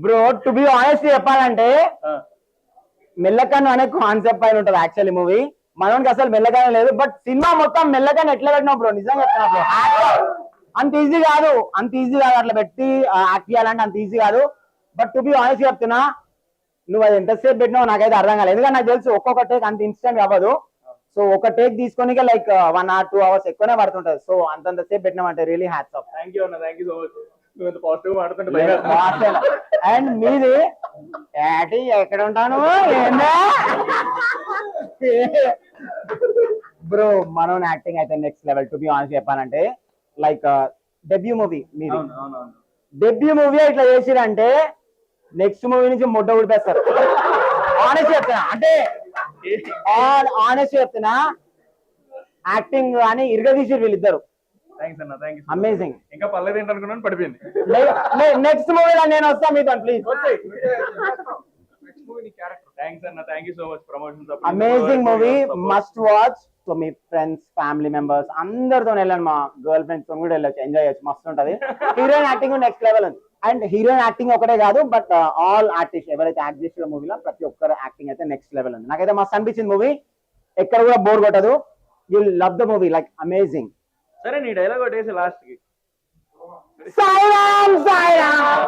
Bro to be honest చెప్పాలంటే మెల్లకన్ను అనే concept పైన ఉంటుంది యాక్చువల్లీ మూవీ. మనకి అసలు మెల్లకనే లేదు, బట్ సినిమా మొత్తం మెల్లకని ఎట్లా పెట్టినావు బ్రో, నిజంగా చెప్తున్నా బ్రో. అంత ఈజీ కాదు, అట్లా పెట్టి యాక్ట్ చేయాలంటే అంత ఈజీ కాదు. బట్ టు బి ఆనెస్ట్ చెప్తున్నా, నువ్వు అది ఎంతసేపు పెట్టినావు నాకైతే అర్థం కాలేదు. ఎందుకంటే నాకు తెలుసు ఒక్కొక్క టేక్ అంత ఇన్స్టెంట్ అవ్వదు. సో ఒక టేక్ తీసుకొని లైక్ 1 or 2 hours ఎక్కువనే పడుతుంటది. సో అంతంత సేపు పెట్టినామంటే really hats off. Thank you అన్న, థ్యాంక్ యూ సో మచ్. నువ్వు ఎంత పాజిటివ్ మాట్లాడుతుంటే. అండ్ మీది ఏటి ఎక్కడ ఉంటాను బ్రో? మనం యాక్టింగ్ అయితే next level. To be honest చెప్పాలంటే లైక్ డెబ్యూ మూవీ మీది. డెబ్యూ మూవీ ఇట్లా చేసిరంటే నెక్స్ట్ మూవీ నుంచి ముడ్డ ఊడిపేస్తారు. ఆనెస్ట్ చెప్తున్నా, అంటే ఆనెస్ట్ చెప్తున్నా, యాక్టింగ్ అని ఇరగదీసి వీళ్ళిద్దరు. అమేజింగ్. ఇంకా పర్లేదు ఏంటనుకున్నాను, పడిపోయింది. నెక్స్ట్ మూవీలో నేను వస్తా మీతో, ప్లీజ్. థ్యాంక్స్ అన్న, thank you so much. Promotions amazing movie, must watch. So me friends, family members అందరితో వెళ్ళండి, మా గర్ల్ ఫ్రెండ్స్ తో కూడా వెళ్ళొచ్చు, ఎంజాయ్ చేయొచ్చు, మస్తు ఉంటది. హీరోయిన్ యాక్టింగ్ నెక్స్ట్ లెవెల్ ఉంది. అండ్ హీరోయిన్ యాక్టింగ్ ఒకటే కాదు, బట్ ఆల్ ఆర్టిస్ట్ ఎవరైతే యాక్ట్ చేసిన మూవీలో ప్రతి ఒక్కరు యాక్టింగ్ అయితే నెక్స్ట్ లెవెల్ ఉంది. నాకైతే మస్తు అనిపించింది మూవీ, ఎక్కడ కూడా బోర్ కొట్టదు. You love the movie, like amazing. సరే నీ డైలాగ్ కొట్టేసి లాస్ట్ కి. సాయిరామ్ సాయిరామ్.